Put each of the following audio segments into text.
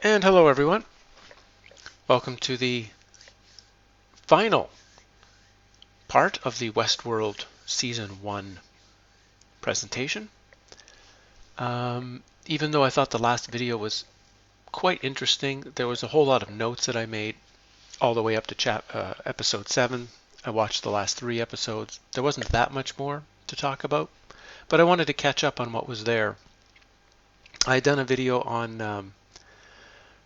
And hello everyone. Welcome to the final part of the Westworld Season 1 presentation. Even though I thought the last video was quite interesting, there was a whole lot of notes that I made all the way up to episode 7. I watched the last 3 episodes. There wasn't that much more to talk about, but I wanted to catch up on what was there. I had done a video on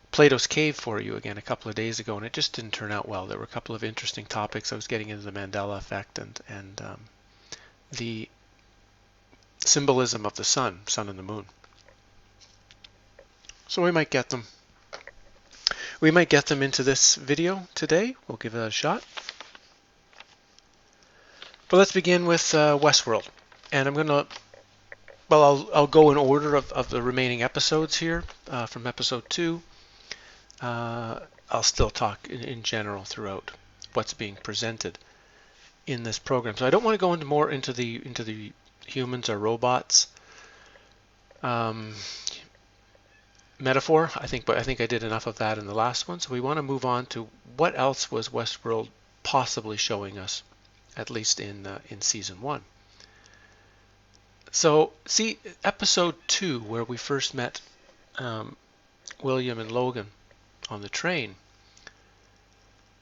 Plato's Cave for you again a couple of days ago, and it just didn't turn out well. There were a couple of interesting topics. I was getting into the Mandela effect and the symbolism of the sun and the moon. So we might get them. We might get them into this video today. We'll give it a shot. But let's begin with Westworld, and I'm gonna. Well, I'll go in order of the remaining episodes here from episode 2. I'll still talk in general throughout what's being presented in this program. So I don't want to go into more into the humans or robots metaphor. I think I did enough of that in the last one. So we want to move on to what else was Westworld possibly showing us, at least in season 1. So see episode 2, where we first met William and Logan on the train.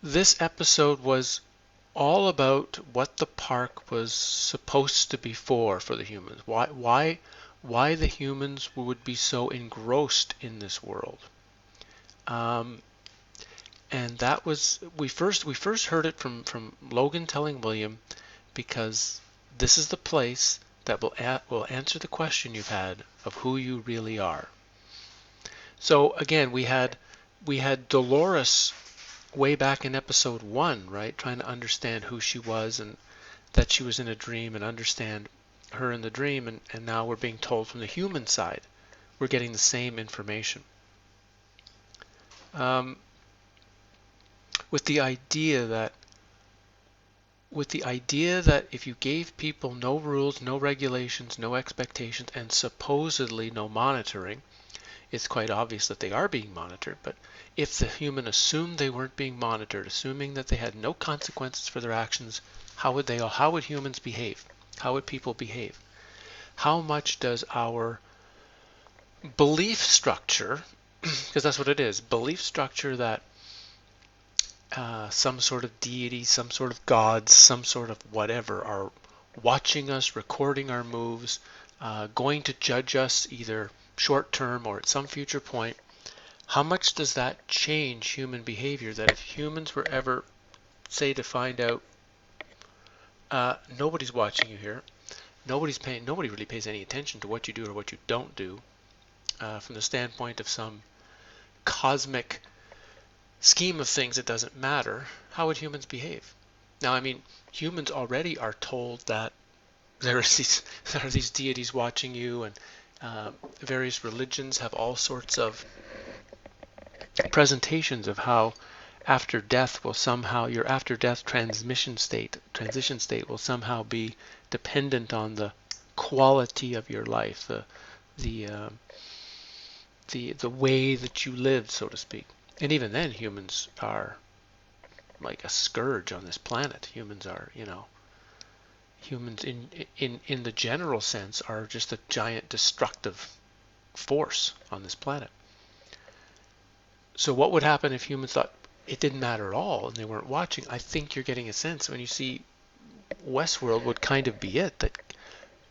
This episode was all about what the park was supposed to be for the humans. Why the humans would be so engrossed in this world. And that was we first heard it from Logan telling William, because this is the place that will answer the question you've had of who you really are. So again, we had Dolores way back in episode 1, right? Trying to understand who she was and that she was in a dream and understand her in the dream. And now we're being told from the human side. We're getting the same information. With the idea that if you gave people no rules, no regulations, no expectations, and supposedly no monitoring, it's quite obvious that they are being monitored. But if the human assumed they weren't being monitored, assuming that they had no consequences for their actions, how would humans behave? How would people behave? How much does our belief structure, because that's what it is, belief structure that some sort of deity, some sort of gods, some sort of whatever are watching us, recording our moves, going to judge us either short term or at some future point, how much does that change human behavior? That if humans were ever, say, to find out nobody's watching you here, nobody really pays any attention to what you do or what you don't do, from the standpoint of some cosmic scheme of things, it doesn't matter, how would humans behave? Now, I mean, humans already are told that there are these deities watching you, and various religions have all sorts of presentations of how after death will somehow, your after death transition state will somehow be dependent on the quality of your life, the way that you lived, so to speak. And even then, humans are like a scourge on this planet. Humans in the general sense are just a giant destructive force on this planet. So what would happen if humans thought it didn't matter at all and they weren't watching? I think you're getting a sense when you see Westworld would kind of be it, that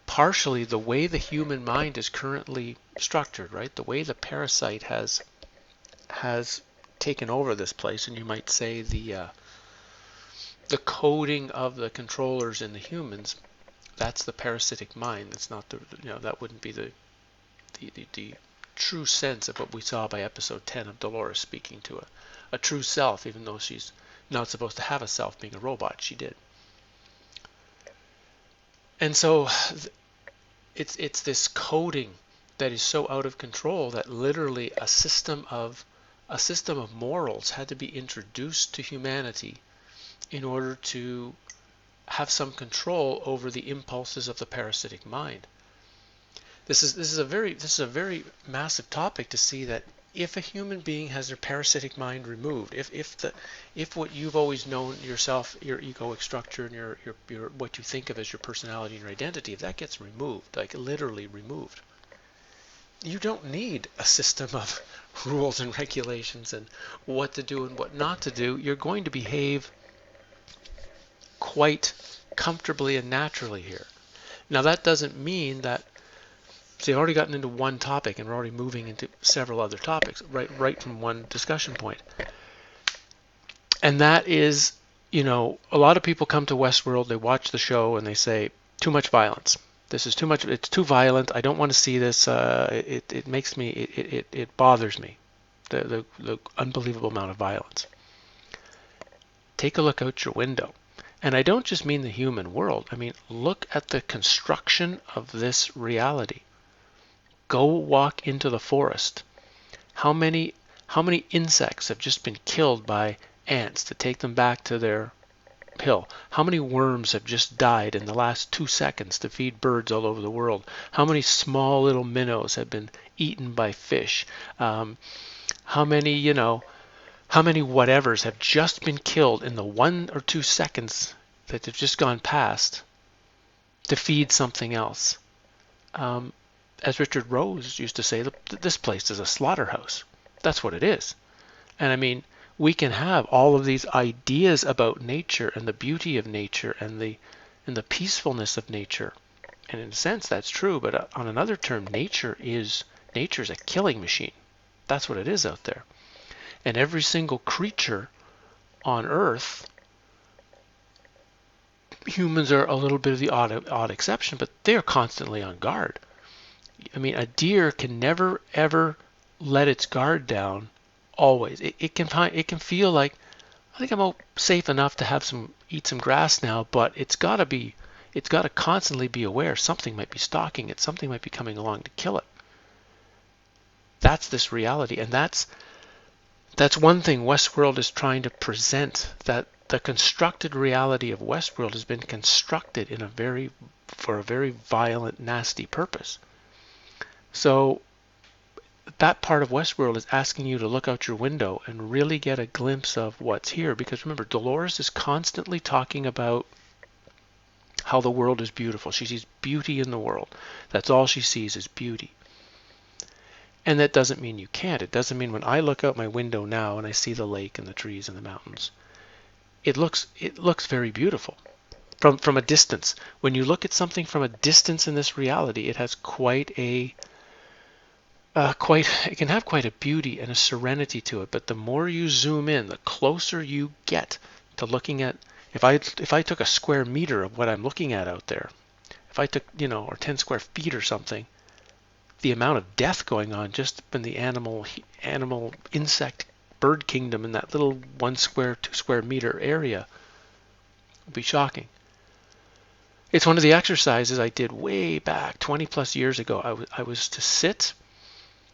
partially the way the human mind is currently structured, right? The way the parasite has taken over this place, and you might say the coding of the controllers in the humans, that's the parasitic mind. That's not that wouldn't be the true sense of what we saw by episode 10 of Dolores speaking to a true self, even though she's not supposed to have a self, being a robot. She did. And so it's this coding that is so out of control that literally a system of morals had to be introduced to humanity in order to have some control over the impulses of the parasitic mind. This is a very massive topic, to see that if a human being has their parasitic mind removed, if what you've always known yourself, your egoic structure and your what you think of as your personality and your identity, if that gets removed, like literally removed, you don't need a system of rules and regulations and what to do and what not to do. You're going to behave quite comfortably and naturally here. Now that doesn't mean that, so you've already gotten into one topic and we're already moving into several other topics right from one discussion point. And that is, a lot of people come to Westworld, they watch the show and they say, too much violence. This is too much, it's too violent. I don't want to see this. It makes me, it bothers me. The unbelievable amount of violence. Take a look out your window. And I don't just mean the human world. I mean, look at the construction of this reality. Go walk into the forest. How many insects have just been killed by ants to take them back to their hill? How many worms have just died in the last 2 seconds to feed birds all over the world? How many small little minnows have been eaten by fish? How many whatevers have just been killed in the 1 or 2 seconds that have just gone past to feed something else? As Richard Rose used to say, this place is a slaughterhouse. That's what it is. And I mean, we can have all of these ideas about nature and the beauty of nature and the peacefulness of nature. And in a sense, that's true. But on another term, nature's a killing machine. That's what it is out there. And every single creature on Earth, humans are a little bit of the odd exception, but they are constantly on guard. I mean, a deer can never ever let its guard down. Always, it can feel like, I think I'm safe enough to eat some grass now, but it's got to constantly be aware something might be stalking it, something might be coming along to kill it. That's this reality, and that's one thing Westworld is trying to present. That the constructed reality of Westworld has been constructed for a very violent, nasty purpose. So that part of Westworld is asking you to look out your window and really get a glimpse of what's here. Because remember, Dolores is constantly talking about how the world is beautiful. She sees beauty in the world. That's all she sees is beauty. And that doesn't mean you can't. It doesn't mean when I look out my window now and I see the lake and the trees and the mountains, it looks very beautiful from a distance. When you look at something from a distance in this reality, it has it can have quite a beauty and a serenity to it. But the more you zoom in, the closer you get to looking at, if I took a square meter of what I'm looking at out there, if I took, or 10 square feet or something, the amount of death going on just in the animal, insect, bird kingdom in that little 1 square, 2 square meter area would be shocking. It's one of the exercises I did way back 20 plus years ago. I was to sit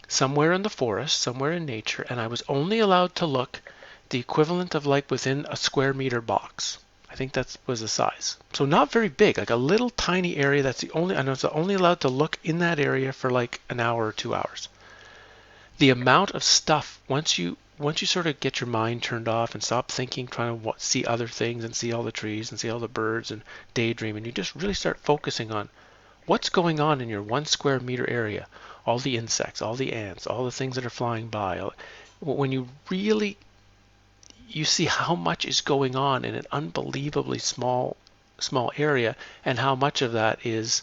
somewhere in the forest, somewhere in nature, and I was only allowed to look the equivalent of like within a square meter box. I think that was the size. So not very big, like a little tiny area. I was only allowed to look in that area for like an hour or 2 hours. The amount of stuff, once you sort of get your mind turned off and stop thinking, trying to see other things and see all the trees and see all the birds and daydream, and you just really start focusing on what's going on in your 1 square meter area, all the insects, all the ants, all the things that are flying by. When you see how much is going on in an unbelievably small area, and how much of that is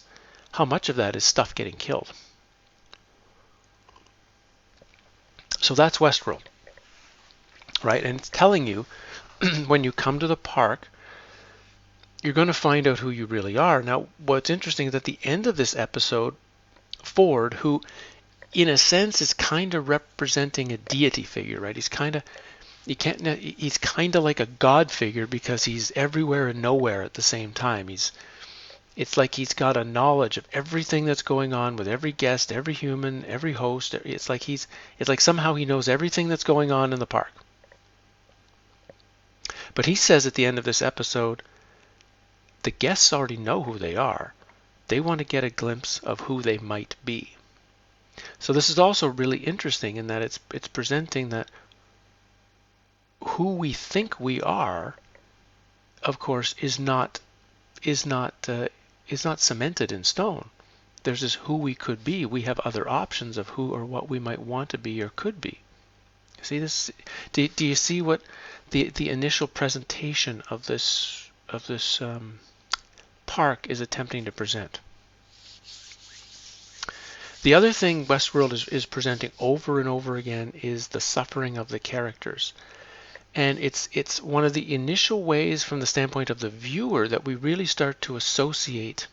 stuff getting killed. So that's Westworld, right? And it's telling you when you come to the park, you're going to find out who you really are. Now, what's interesting is at the end of this episode, Ford, who in a sense is kind of representing a deity figure, right? He's kind of like a god figure because he's everywhere and nowhere at the same time. It's like he's got a knowledge of everything that's going on with every guest, every human, every host. It's like somehow he knows everything that's going on in the park. But he says at the end of this episode, the guests already know who they are. They want to get a glimpse of who they might be. So this is also really interesting in that it's presenting that who we think we are, of course, is not is not cemented in stone. There's this who we could be. We have other options of who or what we might want to be or could be. See this? Do you see what the initial presentation of this park is attempting to present? The other thing Westworld is presenting over and over again is the suffering of the characters. And it's one of the initial ways from the standpoint of the viewer that we really start to associate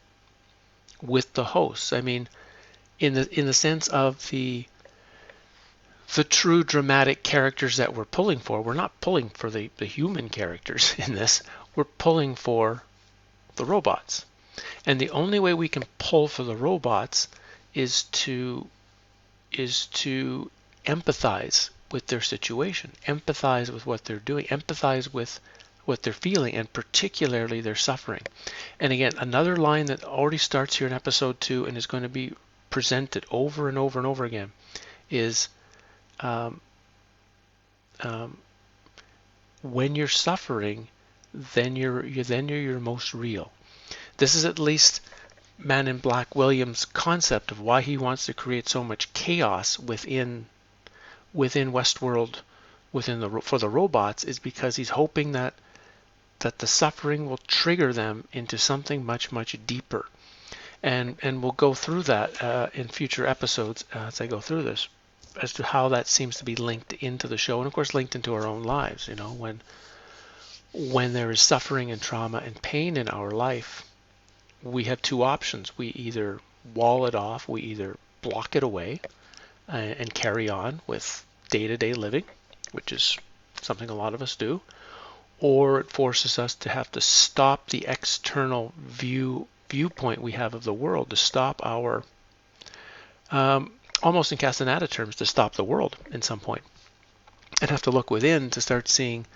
with the hosts. I mean, in the sense of the true dramatic characters that we're pulling for. We're not pulling for the human characters in this. We're pulling for the robots. And the only way we can pull for the robots is to empathize with their situation, empathize with what they're doing, empathize with what they're feeling, and particularly their suffering. And again, another line that already starts here in episode 2 and is going to be presented over and over and over again is when you're suffering, then you're your most real. This is at least Man in Black Williams' concept of why he wants to create so much chaos within Westworld, for the robots, is because he's hoping that the suffering will trigger them into something much, much deeper. And we'll go through that in future episodes as I go through this, as to how that seems to be linked into the show, and of course linked into our own lives. You know, when there is suffering and trauma and pain in our life, we have two options. We either wall it off, we either block it away and carry on with day-to-day living, which is something a lot of us do, or it forces us to have to stop the external viewpoint we have of the world, to stop our, almost in Castaneda terms, to stop the world in some point, and have to look within to start seeing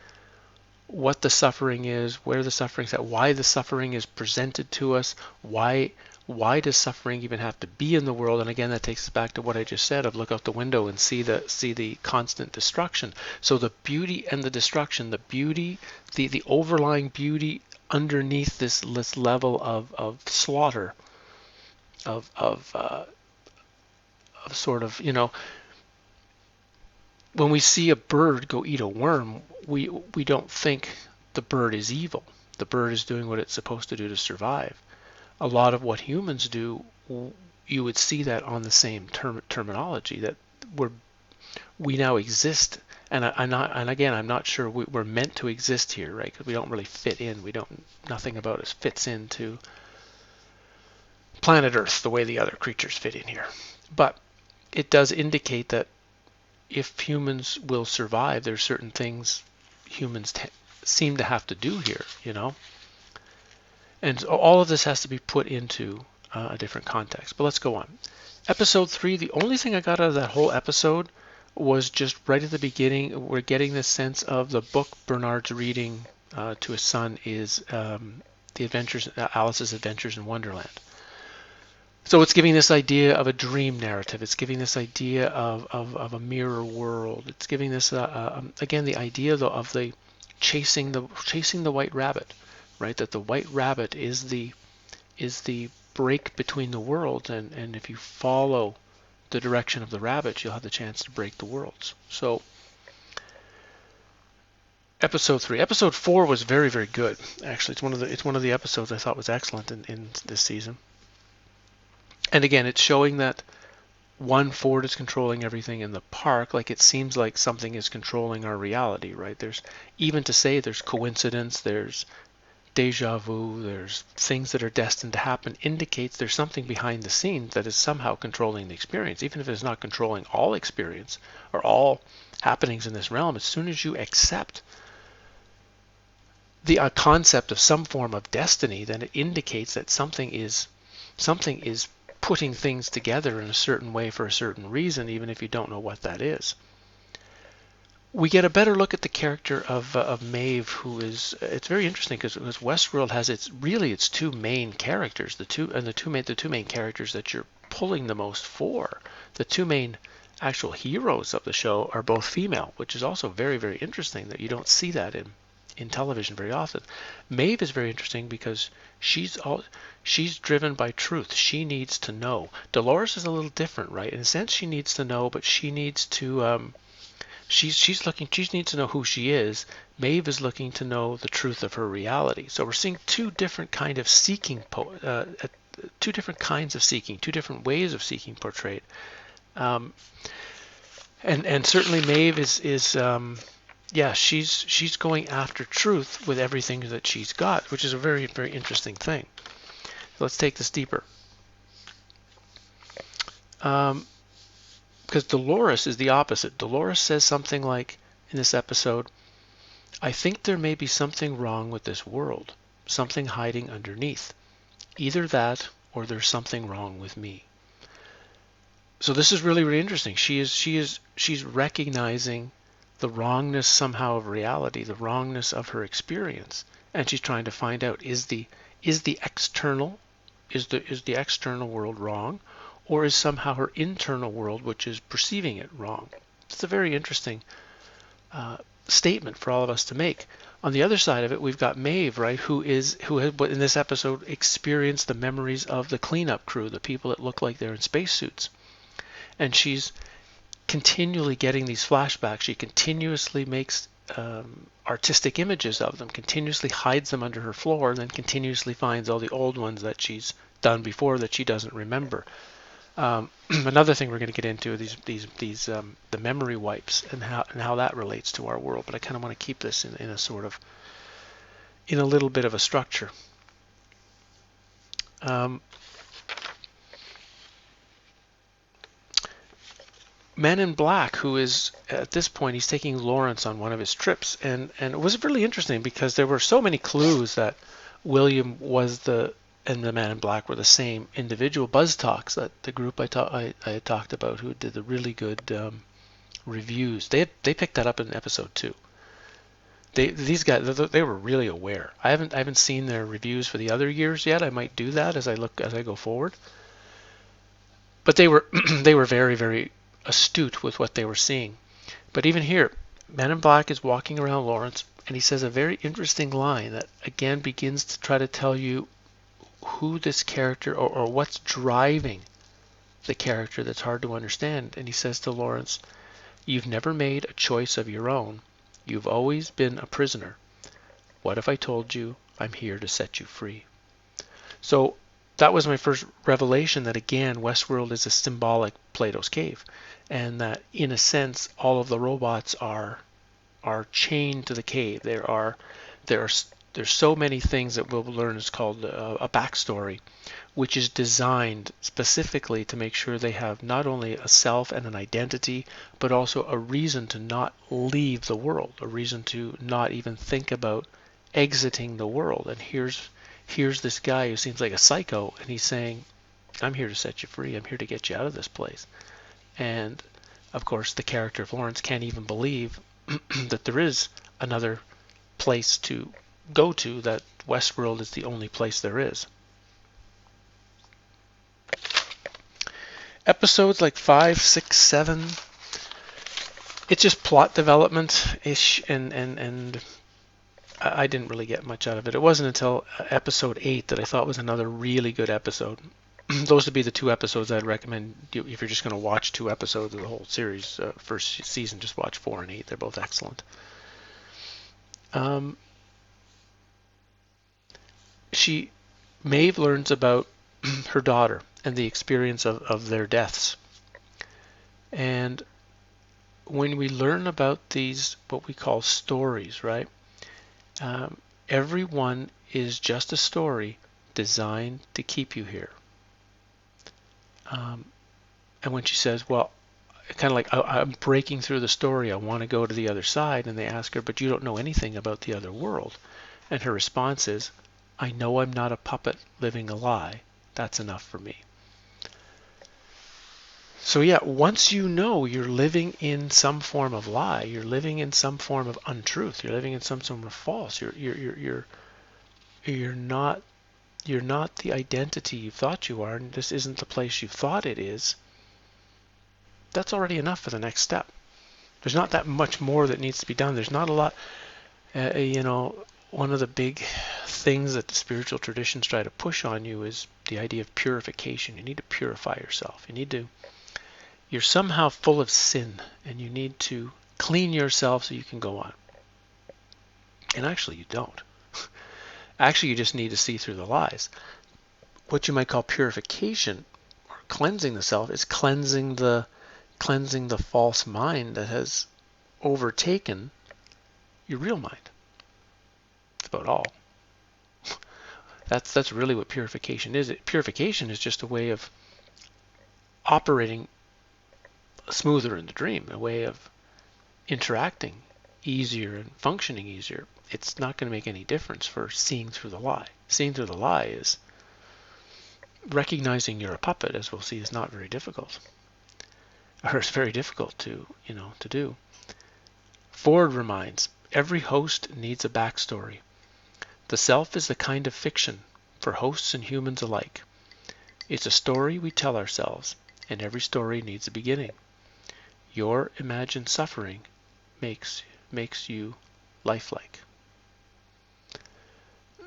what the suffering is, where the suffering is at, why the suffering is presented to us, why does suffering even have to be in the world? And again, that takes us back to what I just said of look out the window and see the constant destruction. So the beauty and the destruction, the beauty, the overlying beauty underneath this level of slaughter, of sort of, you know, when we see a bird go eat a worm, we don't think the bird is evil. The bird is doing what it's supposed to do to survive. A lot of what humans do, you would see that on the same terminology, that we now exist. And I'm not sure we're meant to exist here, right? Because we don't really fit in. Nothing about us fits into planet Earth the way the other creatures fit in here. But it does indicate that if humans will survive, there's certain things humans seem to have to do here, you know. And all of this has to be put into a different context. But let's go on. Episode 3, the only thing I got out of that whole episode was just right at the beginning, we're getting this sense of the book Bernard's reading to his son is Alice's Adventures in Wonderland. So it's giving this idea of a dream narrative. It's giving this idea of a mirror world. It's giving this again the idea of the chasing the white rabbit, right? That the white rabbit is the break between the worlds, and if you follow the direction of the rabbit, you'll have the chance to break the worlds. So episode 3. Episode 4 was very, very good. Actually, it's one of the episodes I thought was excellent in this season. And again, it's showing that Ford is controlling everything in the park. Like it seems like something is controlling our reality, right? There's even to say there's coincidence, there's deja vu, there's things that are destined to happen, indicates there's something behind the scenes that is somehow controlling the experience, even if it's not controlling all experience or all happenings in this realm. As soon as you accept the concept of some form of destiny, then it indicates that something is putting things together in a certain way for a certain reason, even if you don't know what that is. We get a better look at the character of Maeve, who is, it's very interesting because Westworld has its two main characters, the two main characters that you're pulling the most for. The two main actual heroes of the show are both female, which is also very, very interesting that you don't see that in television very often. Maeve is very interesting because she's driven by truth. She needs to know. Dolores is a little different, right? In a sense, she needs to know, but she needs to she needs to know who she is. Maeve is looking to know the truth of her reality. So we're seeing two different kind of seeking, two different kinds of seeking, two different ways of seeking portrayed. And certainly Maeve is yeah, she's going after truth with everything that she's got, which is a very, very interesting thing. So let's take this deeper. Because Dolores is the opposite. Dolores says something like in this episode, I think there may be something wrong with this world, something hiding underneath. Either that or there's something wrong with me. So this is really, really interesting. She's recognizing the wrongness somehow of reality, the wrongness of her experience, and she's trying to find out is the external world wrong, or is somehow her internal world, which is perceiving it, wrong? It's a very interesting statement for all of us to make. On the other side of it, we've got Maeve, right, who has in this episode experienced the memories of the cleanup crew, the people that look like they're in spacesuits, and she's continually getting these flashbacks. She continuously makes artistic images of them, continuously hides them under her floor, and then continuously finds all the old ones that she's done before that she doesn't remember. Another thing we're going to get into these the memory wipes and how that relates to our world. But I kind of want to keep this in a sort of in a little bit of a structure. Man in Black, who is at this point, he's taking Lawrence on one of his trips, and it was really interesting because there were so many clues that William and the Man in Black were the same individual. Buzz Talks, that the group I had talked about, who did the really good reviews, they picked that up in episode 2. These guys, they were really aware. I haven't seen their reviews for the other years yet. I might do that as I go forward. But they were they were very, very astute with what they were seeing. But even here, Man in Black is walking around Lawrence, and he says a very interesting line that again begins to try to tell you who this character or what's driving the character that's hard to understand. And he says to Lawrence, you've never made a choice of your own. You've always been a prisoner. What if I told you I'm here to set you free? So that was my first revelation that again, Westworld is a symbolic Plato's Cave, and that in a sense, all of the robots are chained to the cave. There's so many things that we'll learn is called a backstory, which is designed specifically to make sure they have not only a self and an identity, but also a reason to not leave the world, a reason to not even think about exiting the world. And here's this guy who seems like a psycho, and he's saying, I'm here to set you free. I'm here to get you out of this place. And of course, the character of Lawrence can't even believe that there is another place to go to, that Westworld is the only place there is. Episodes like 5, 6, 7, it's just plot development-ish, and I didn't really get much out of it. It wasn't until episode 8 that I thought was another really good episode. Those would be the 2 episodes I'd recommend if you're just going to watch 2 episodes of the whole series. First season, just watch 4 and 8. They're both excellent. Maeve learns about her daughter and the experience of their deaths. And when we learn about these, what we call stories, right? Every one is just a story designed to keep you here. And when she says, well, kind of like, I'm breaking through the story, I want to go to the other side, and they ask her, but you don't know anything about the other world. And her response is, I know I'm not a puppet living a lie. That's enough for me. So yeah, once you know you're living in some form of lie, you're living in some form of untruth, you're living in some form of false, you're you're not the identity you thought you are, and this isn't the place you thought it is, that's already enough for the next step. There's not that much more that needs to be done. There's not a lot, one of the big things that the spiritual traditions try to push on you is the idea of purification. You need to purify yourself. You're somehow full of sin, and you need to clean yourself so you can go on. And actually, you don't. Actually, you just need to see through the lies. What you might call purification, or cleansing the self, is cleansing the false mind that has overtaken your real mind. That's about all. That's really what purification is. Purification is just a way of operating smoother in the dream, a way of interacting easier and functioning easier. It's not going to make any difference for seeing through the lie. Seeing through the lie is recognizing you're a puppet, as we'll see, is not very difficult. Or it's very difficult to do. Ford reminds, every host needs a backstory. The self is the kind of fiction for hosts and humans alike. It's a story we tell ourselves, and every story needs a beginning. Your imagined suffering makes you lifelike.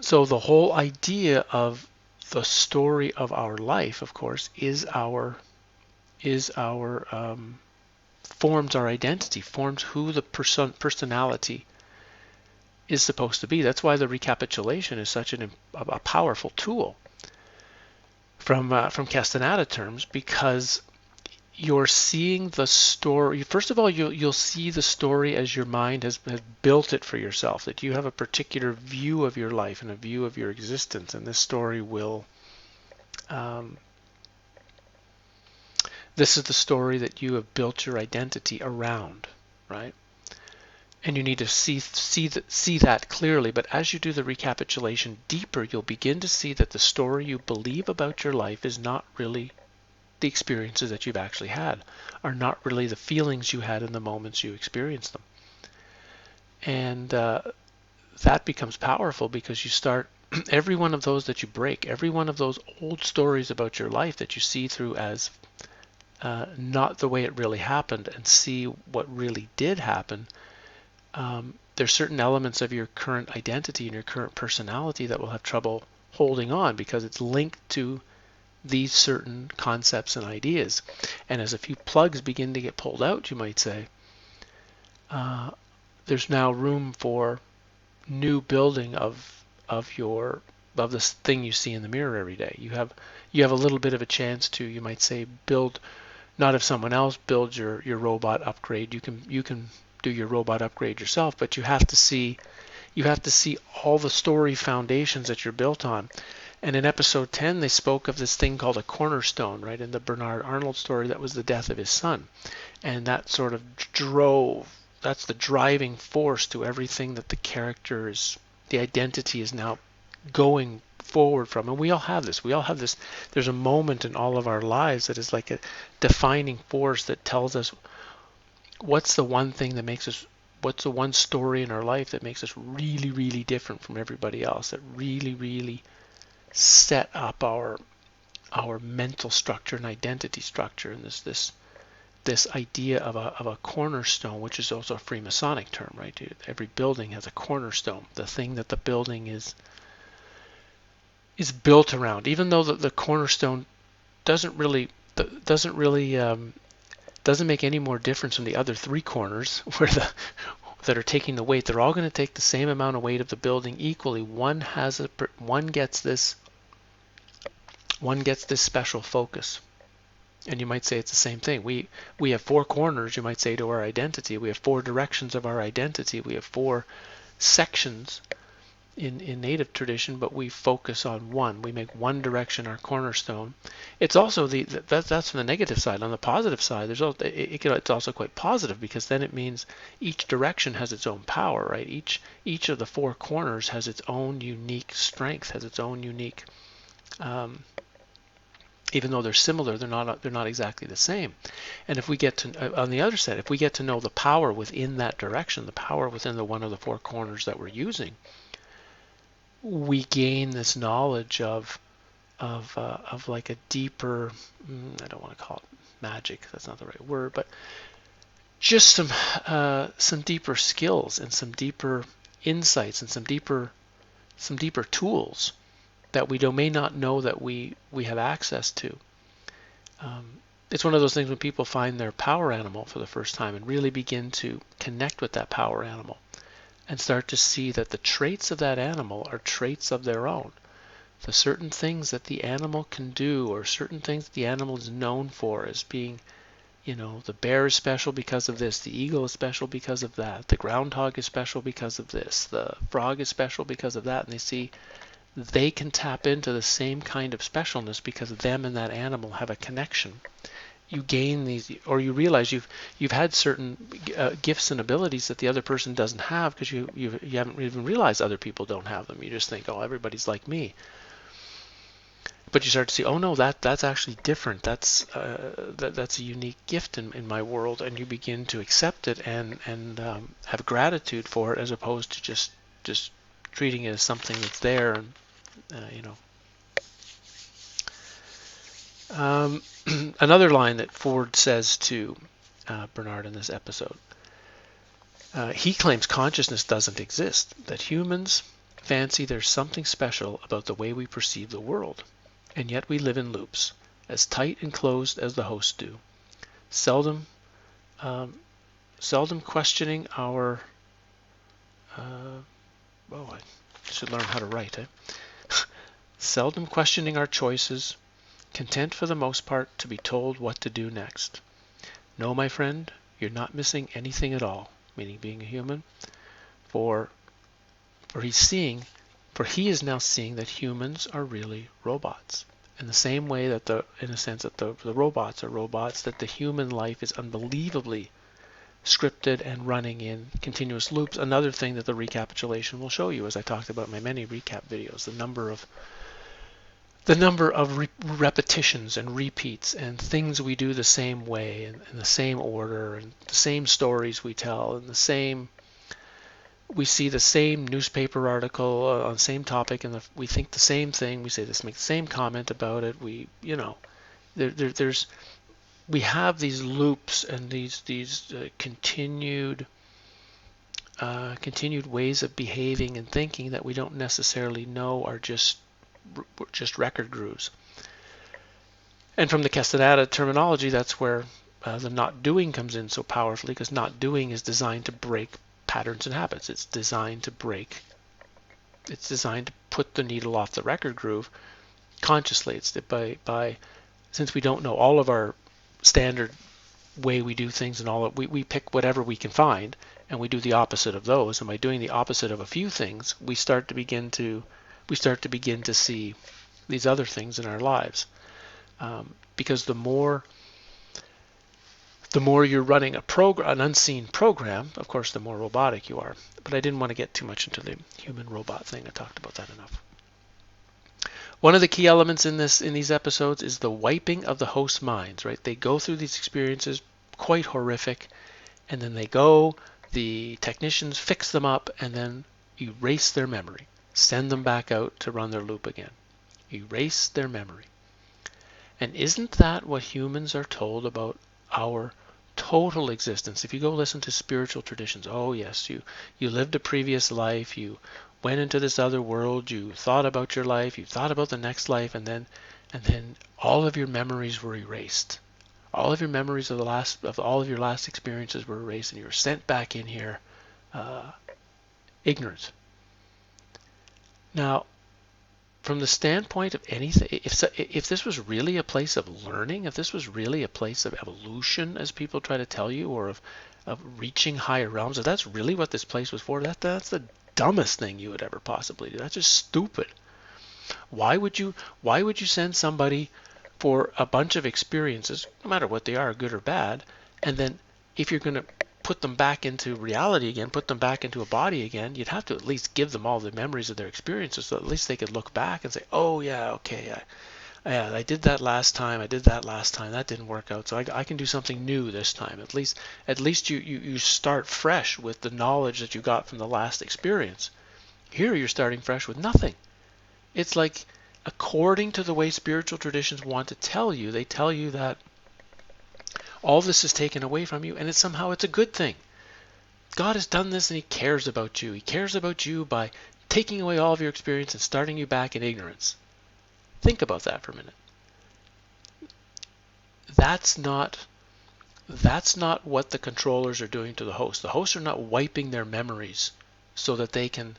So the whole idea of the story of our life, of course, forms our identity, forms who the personality is supposed to be. That's why the recapitulation is such a powerful tool from Castaneda terms, because you're seeing the story. First of all, you'll see the story as your mind has built it for yourself, that you have a particular view of your life and a view of your existence, and this story will this is the story that you have built your identity around, right? And you need to see that clearly. But as you do the recapitulation deeper, you'll begin to see that the story you believe about your life is not really the experiences that you've actually had, are not really the feelings you had in the moments you experienced them. And that becomes powerful because you start, every one of those that you break, every one of those old stories about your life that you see through as not the way it really happened and see what really did happen, there's certain elements of your current identity and your current personality that will have trouble holding on because it's linked to these certain concepts and ideas. And as a few plugs begin to get pulled out, you might say, there's now room for new building of this thing you see in the mirror every day. You have a little bit of a chance to, you might say, build, not if someone else builds your robot upgrade. You can do your robot upgrade yourself, but you have to see all the story foundations that you're built on. And in episode 10, they spoke of this thing called a cornerstone, right? In the Bernard Arnold story, that was the death of his son. And that sort of that's the driving force to everything that the identity is now going forward from. And we all have this. There's a moment in all of our lives that is like a defining force that tells us what's the one story in our life that makes us really, really different from everybody else, that really, really set up our mental structure and identity structure, and this idea of a cornerstone, which is also a Freemasonic term, right? Every building has a cornerstone, the thing that the building is built around. Even though the cornerstone doesn't make any more difference from the other three corners that are taking the weight. They're all going to take the same amount of weight of the building equally. One gets this special focus. And you might say it's the same thing. We have four corners, you might say, to our identity. We have four directions of our identity. We have four sections in native tradition, but we focus on one. We make one direction our cornerstone. It's also that's from the negative side. On the positive side, it's also quite positive, because then it means each direction has its own power, right? Each of the four corners has its own unique strength, has its own unique. Even though they're similar, they're not exactly the same. And if we get to, on the other side, if we get to know the power within that direction, the power within the one of the four corners that we're using, we gain this knowledge of like a deeper, I don't want to call it magic, that's not the right word, but just some deeper skills and some deeper insights and some deeper tools that may not know that we have access to. It's one of those things when people find their power animal for the first time and really begin to connect with that power animal and start to see that the traits of that animal are traits of their own. The certain things that the animal can do, or certain things that the animal is known for as being, the bear is special because of this, the eagle is special because of that, the groundhog is special because of this, the frog is special because of that, and they see they can tap into the same kind of specialness because them and that animal have a connection. You gain these, or you realize you've had certain gifts and abilities that the other person doesn't have because you haven't even realized other people don't have them. You just think, oh, everybody's like me. But you start to see, oh no, that's actually different. That's a unique gift in my world, and you begin to accept it and have gratitude for it, as opposed to just treating it as something that's there. And another line that Ford says to Bernard in this episode, he claims consciousness doesn't exist, that humans fancy there's something special about the way we perceive the world. And yet we live in loops, as tight and closed as the hosts do, seldom questioning our. I should learn how to write. Seldom questioning our choices, content for the most part to be told what to do next. No, my friend, you're not missing anything at all, meaning being a human, for he is now seeing that humans are really robots. In the same way that in a sense that the robots are robots, that the human life is unbelievably scripted and running in continuous loops. Another thing that the recapitulation will show you, as I talked about in my many recap videos, the number of repetitions and repeats and things we do the same way and in the same order and the same stories we tell and we see the same newspaper article on the same topic, and we think the same thing. We say this, make the same comment about it. We have these loops and these continued ways of behaving and thinking that we don't necessarily know are just record grooves. And from the Castaneda terminology, that's where the not doing comes in so powerfully, because not doing is designed to break patterns and habits. It's designed to put the needle off the record groove consciously. It's by since we don't know all of our standard way we do things and all, we pick whatever we can find and we do the opposite of those. And by doing the opposite of a few things, we start to begin to see these other things in our lives. Because the more you're running an unseen program, of course, the more robotic you are. But I didn't want to get too much into the human-robot thing. I talked about that enough. One of the key elements in these episodes is the wiping of the host minds. Right? They go through these experiences, quite horrific, and then the technicians fix them up, and then erase their memory, send them back out to run their loop again. Erase their memory. And isn't that what humans are told about our total existence? If you go listen to spiritual traditions, oh yes, you lived a previous life, you went into this other world, you thought about your life, you thought about the next life, and then all of your memories were erased. All of your memories of all of your last experiences were erased, and you were sent back in here ignorant. Now, from the standpoint of anything, if this was really a place of learning, if this was really a place of evolution, as people try to tell you, or of reaching higher realms, if that's really what this place was for, that's the dumbest thing you would ever possibly do. That's just stupid. Why would you send somebody for a bunch of experiences, no matter what they are, good or bad, and then if you're going to put them back into reality again, put them back into a body again, you'd have to at least give them all the memories of their experiences, so at least they could look back and say, oh yeah, okay, I did that last time, that didn't work out, so I can do something new this time. At least you start fresh with the knowledge that you got from the last experience. Here you're starting fresh with nothing. It's like, according to the way spiritual traditions want to tell you, they tell you that all this is taken away from you, and it's a good thing. God has done this and he cares about you. He cares about you by taking away all of your experience and starting you back in ignorance. Think about that for a minute. That's not what the controllers are doing to the host. The hosts are not wiping their memories so that they can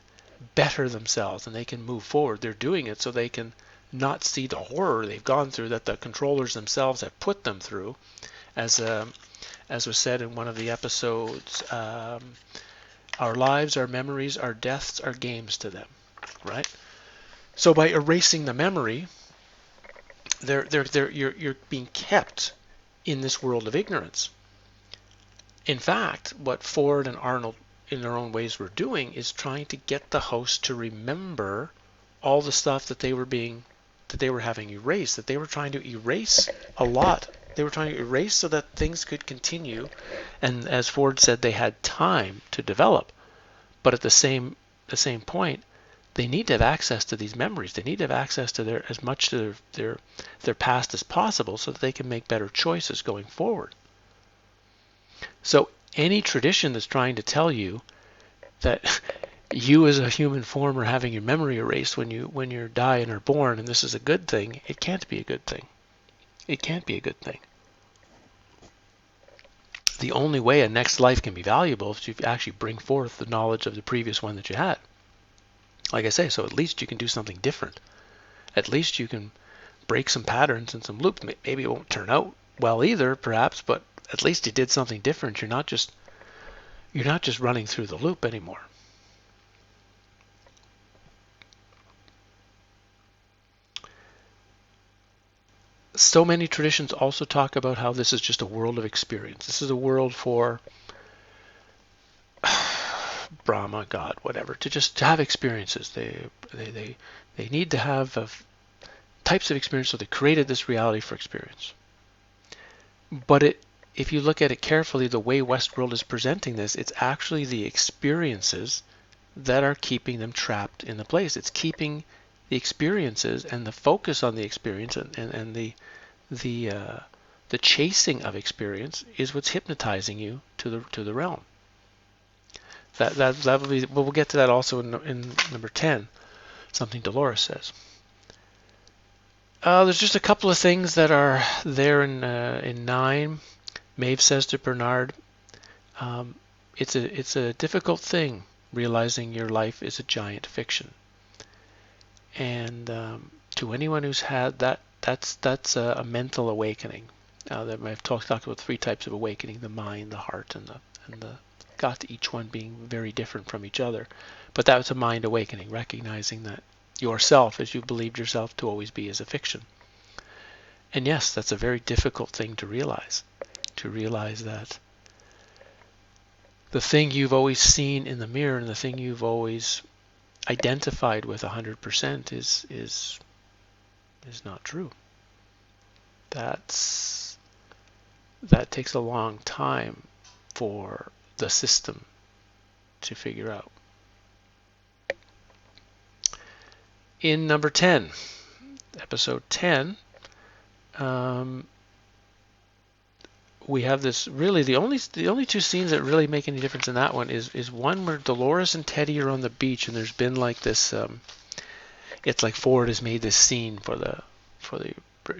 better themselves and they can move forward. They're doing it so they can not see the horror they've gone through that the controllers themselves have put them through. As was said in one of the episodes, our lives, our memories, our deaths are games to them, right? So by erasing the memory, you're being kept in this world of ignorance. In fact, what Ford and Arnold, in their own ways, were doing is trying to get the host to remember all the stuff that they were having erased, that they were trying to erase a lot. They were trying to erase so that things could continue, and as Ford said, they had time to develop. But at the same point, they need to have access to these memories. They need to have access to as much to their past as possible so that they can make better choices going forward. So any tradition that's trying to tell you that you as a human form are having your memory erased when you die and are born, and this is a good thing, it can't be a good thing. It can't be a good thing. The only way a next life can be valuable is if you actually bring forth the knowledge of the previous one that you had. Like I say, so at least you can do something different. At least you can break some patterns and some loops. Maybe it won't turn out well either, perhaps, but at least you did something different. You're not just running through the loop anymore. So many traditions also talk about how this is just a world of experience. This is a world for Brahma, God, whatever, to have experiences. They need to have types of experience, so they created this reality for experience. But if you look at it carefully, the way Westworld is presenting this, it's actually the experiences that are keeping them trapped in the place. It's keeping the experiences and the focus on the experience and the chasing of experience is what's hypnotizing you to the realm. That will be. We'll get to that also in number 10. Something Dolores says. There's just a couple of things that are there in 9. Maeve says to Bernard, it's a difficult thing realizing your life is a giant fiction. And to anyone who's had that, that's a mental awakening. I've talked about 3 types of awakening: the mind, the heart, and the gut. Each one being very different from each other. But that was a mind awakening, recognizing that yourself, as you believed yourself to always be, is a fiction. And yes, that's a very difficult thing to realize that the thing you've always seen in the mirror and the thing you've always identified with 100% is not true. That takes a long time for the system to figure out. In number 10, episode 10, we have this really the only 2 scenes that really make any difference in that one is one where Dolores and Teddy are on the beach, and there's been like this. It's like Ford has made this scene for the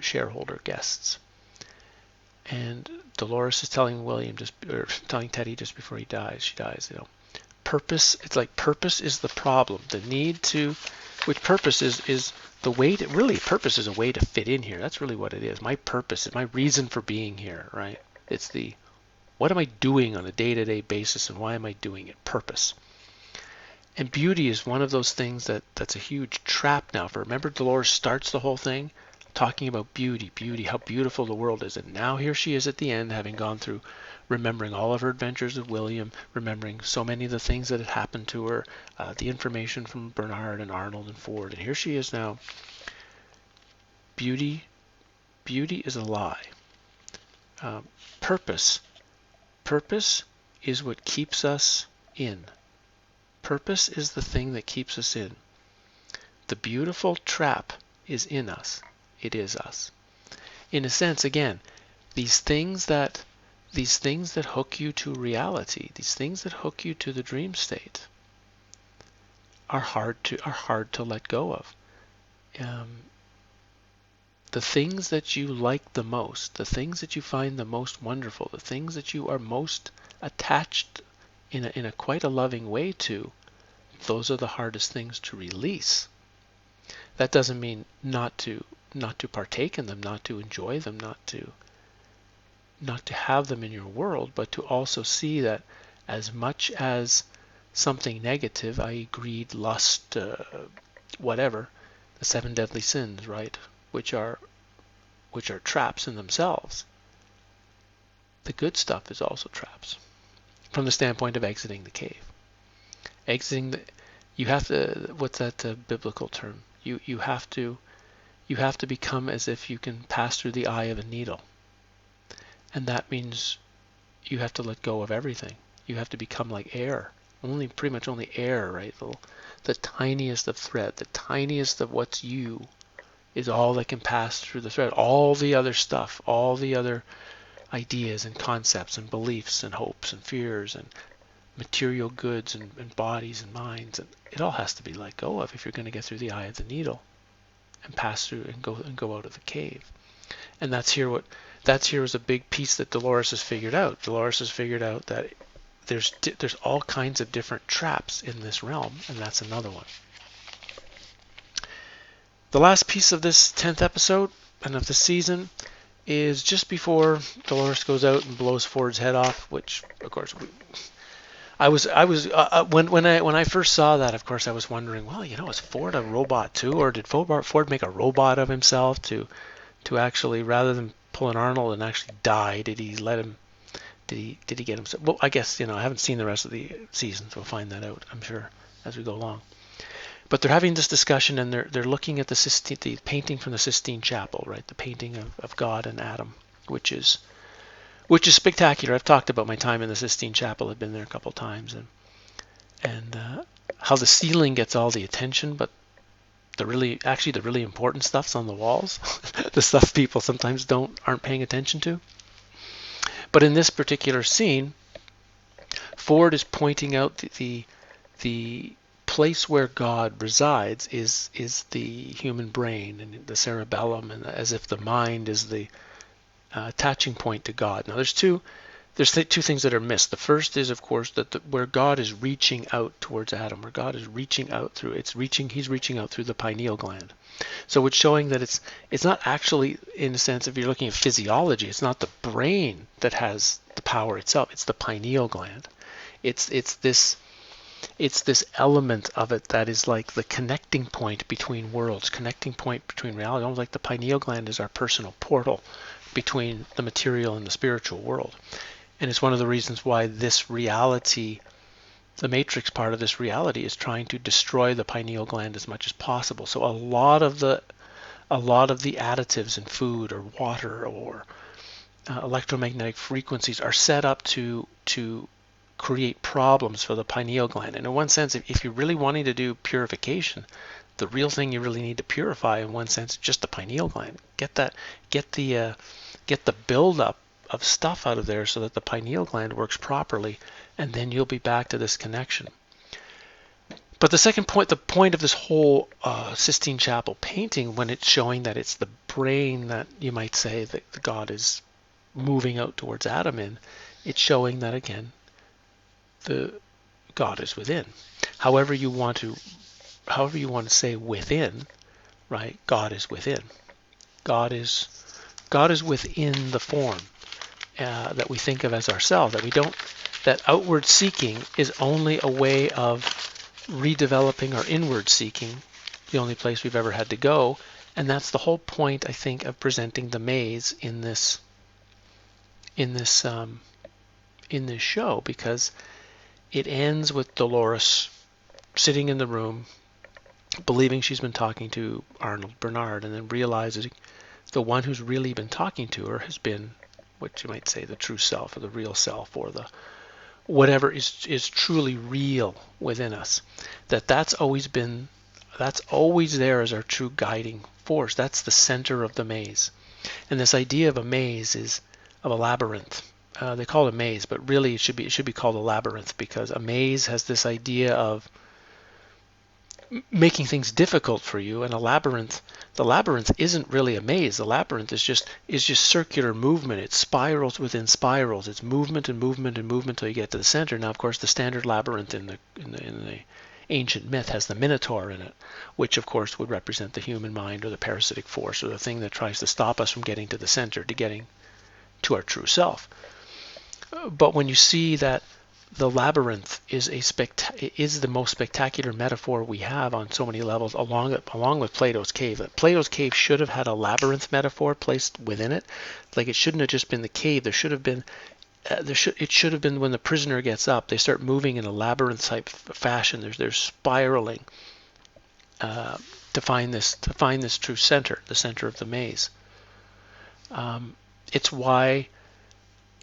shareholder guests, and Dolores is telling telling Teddy just before she dies, purpose. It's like purpose is the problem. The need to, which purpose is the way to, really purpose is a way to fit in here. That's really what it is. My purpose is my reason for being here, right? It's what am I doing on a day-to-day basis, and why am I doing it? Purpose. And beauty is one of those things that's a huge trap now. Remember, Dolores starts the whole thing talking about beauty, how beautiful the world is. And now here she is at the end, having gone through, remembering all of her adventures with William, remembering so many of the things that had happened to her, the information from Bernard and Arnold and Ford. And here she is now. Beauty is a lie. Purpose is what keeps us in. Purpose is the thing that keeps us in. The beautiful trap is in us. It is us. In a sense, again, these things that hook you to reality, these things that hook you to the dream state, are hard to let go of. The things that you like the most, the things that you find the most wonderful, the things that you are most attached in a quite a loving way to, those are the hardest things to release. That doesn't mean not to partake in them, not to enjoy them, not to have them in your world, but to also see that as much as something negative, i.e. greed, lust, whatever, the 7 deadly sins, right, which are traps in themselves, the good stuff is also traps from the standpoint of exiting the cave. You have to, what's that biblical term? You have to become as if you can pass through the eye of a needle. And that means you have to let go of everything. You have to become like air. Pretty much only air, right? The tiniest of thread, the tiniest of what's you is all that can pass through the thread. All the other stuff, all the other ideas and concepts and beliefs and hopes and fears and material goods and bodies and minds, and it all has to be let go of if you're going to get through the eye of the needle and pass through and go out of the cave. And that's here is a big piece that Dolores has figured out. Dolores has figured out that there's all kinds of different traps in this realm, and that's another one. The last piece of this 10th episode and of the season is just before Dolores goes out and blows Ford's head off, which of course when I first saw that, of course I was wondering, well, is Ford a robot too, or did Ford make a robot of himself to actually, rather than pull an Arnold and actually die, did he get himself? Well, I guess I haven't seen the rest of the season, so we'll find that out, I'm sure, as we go along. But they're having this discussion, and they're looking at the painting from the Sistine Chapel, right? The painting of God and Adam, which is spectacular. I've talked about my time in the Sistine Chapel. I've been there a couple times, and how the ceiling gets all the attention, but the really important stuff's on the walls. The stuff people sometimes aren't paying attention to. But in this particular scene, Ford is pointing out the place where God resides is the human brain and the cerebellum, and as if the mind is the attaching point to God. Now there's two things that are missed. The first is, of course, that where God is reaching out towards Adam, where God is reaching out he's reaching out through the pineal gland. So it's showing that it's not actually, in a sense, if you're looking at physiology, it's not the brain that has the power itself. It's the pineal gland. It's this element of it that is like the connecting point between worlds, connecting point between reality. Almost like the pineal gland is our personal portal between the material and the spiritual world. And it's one of the reasons why this reality, the matrix part of this reality, is trying to destroy the pineal gland as much as possible. So a lot of the additives in food or water or electromagnetic frequencies are set up to create problems for the pineal gland. And in one sense, if you're really wanting to do purification, the real thing you really need to purify, in one sense, is just the pineal gland. Get the buildup of stuff out of there so that the pineal gland works properly, and then you'll be back to this connection. But the second point, the point of this whole Sistine Chapel painting, when it's showing that it's the brain that you might say that the God is moving out towards Adam in, it's showing that again, the God is within. However you want to say within, right? God is within. God is within the form that we think of as ourselves. That outward seeking is only a way of redeveloping our inward seeking, the only place we've ever had to go, and that's the whole point, I think, of presenting the maze in this show, because it ends with Dolores sitting in the room, believing she's been talking to Arnold Bernard, and then realizing the one who's really been talking to her has been what you might say the true self, or the real self, or whatever is truly real within us, that's always there as our true guiding force. That's the center of the maze. And this idea of a maze is of a labyrinth. They call it a maze, but really it should be called a labyrinth, because a maze has this idea of making things difficult for you, and the labyrinth isn't really a maze. The labyrinth is just circular movement. It spirals within spirals. It's movement and movement and movement until you get to the center. Now, of course, the standard labyrinth in the ancient myth has the Minotaur in it, which of course would represent the human mind or the parasitic force, or the thing that tries to stop us from getting to the center, to getting to our true self. But when you see that the labyrinth is the most spectacular metaphor we have on so many levels, along with Plato's cave. Plato's cave should have had a labyrinth metaphor placed within it. Like, it shouldn't have just been the cave. There should have been it should have been when the prisoner gets up, they start moving in a labyrinth type fashion. They're spiraling to find this true center, the center of the maze. It's why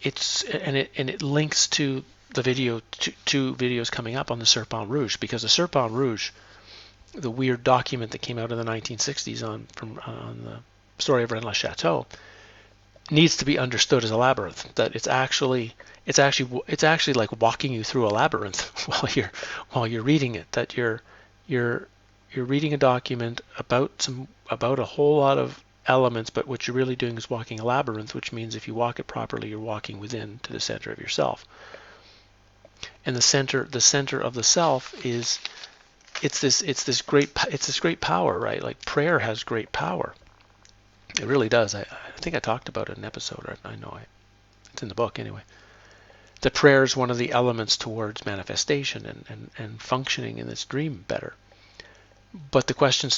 it links to the video, two videos coming up on the Serpent Rouge, because the Serpent Rouge, the weird document that came out in the 1960s on the story of Rennes-le-Château, needs to be understood as a labyrinth. That it's actually like walking you through a labyrinth while you're reading it. That you're reading a document about a whole lot of elements, but what you're really doing is walking a labyrinth, which means if you walk it properly, you're walking within to the center of yourself. And the center of the self is it's this great power, right? Like, prayer has great power. It really does. I think I talked about it in an episode. It's in the book anyway. That prayer is one of the elements towards manifestation and functioning in this dream better. But the question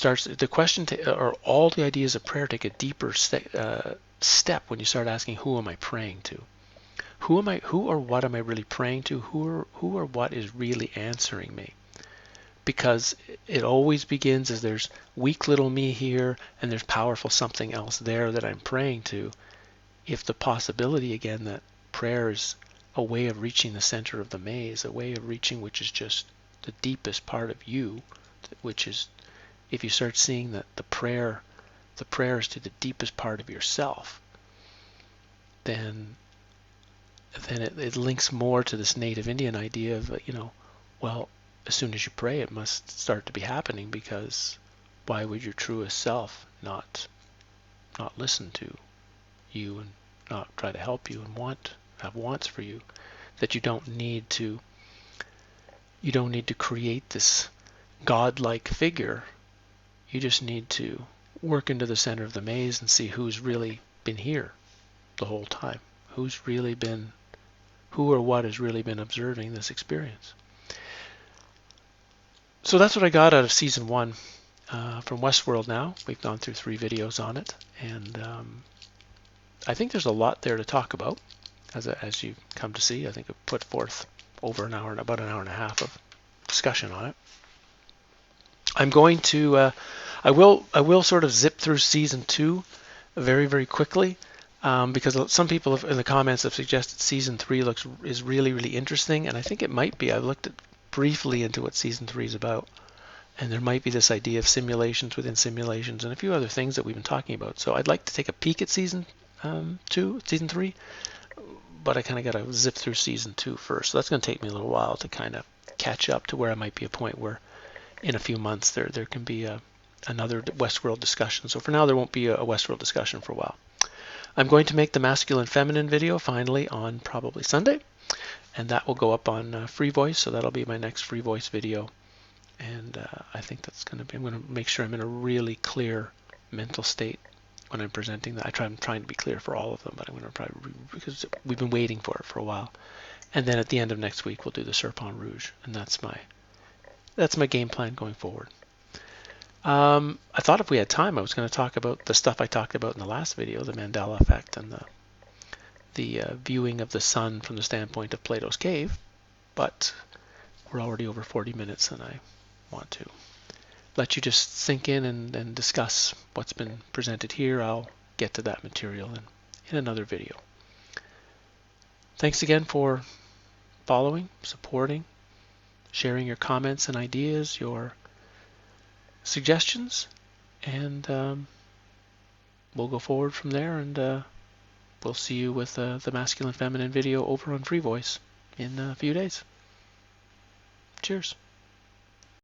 or all the ideas of prayer take a deeper step when you start asking, who am I praying to? Who or what am I really praying to? Who or what is really answering me? Because it always begins as there's weak little me here and there's powerful something else there that I'm praying to. If the possibility again that prayer is a way of reaching the center of the maze, a way of reaching which is just the deepest part of you, which is, if you start seeing that the prayer is to the deepest part of yourself, then it links more to this native Indian idea of, well, as soon as you pray, it must start to be happening, because why would your truest self not listen to you and not try to help you and have wants for you? That you don't need to create this godlike figure. You just need to work into the center of the maze and see who's really been here the whole time. Who or what has really been observing this experience. So that's what I got out of season 1 from Westworld. Now we've gone through 3 videos on it, and I think there's a lot there to talk about, as you come to see. I think I've put forth over about an hour and a half of discussion on it. I'm going to I will sort of zip through season 2 very, very quickly, because some people in the comments have suggested season 3 is really, really interesting, and I think it might be. I looked briefly into what season 3 is about, and there might be this idea of simulations within simulations and a few other things that we've been talking about. So I'd like to take a peek at season 3, but I kind of got to zip through season 2 first. So that's going to take me a little while to kind of catch up to where I might be a point where in a few months there can be another Westworld discussion. So for now there won't be a Westworld discussion for a while. I'm going to make the masculine feminine video finally on probably Sunday, and that will go up on Free Voice, so that'll be my next Free Voice video. And I think that's going to be, I'm going to make sure I'm in a really clear mental state when I'm presenting that. I'm trying to be clear for all of them, but I'm going to probably, because we've been waiting for it for a while. And then at the end of next week we'll do the Serpent Rouge, and that's my game plan going forward. I thought if we had time I was going to talk about the stuff I talked about in the last video, the Mandela effect and the viewing of the sun from the standpoint of Plato's cave, but we're already over 40 minutes and I want to let you just sink in and discuss what's been presented here. I'll get to that material in another video. Thanks again for following, supporting, sharing your comments and ideas, your suggestions, and we'll go forward from there, and we'll see you with the masculine feminine video over on Free Voice in a few days. Cheers.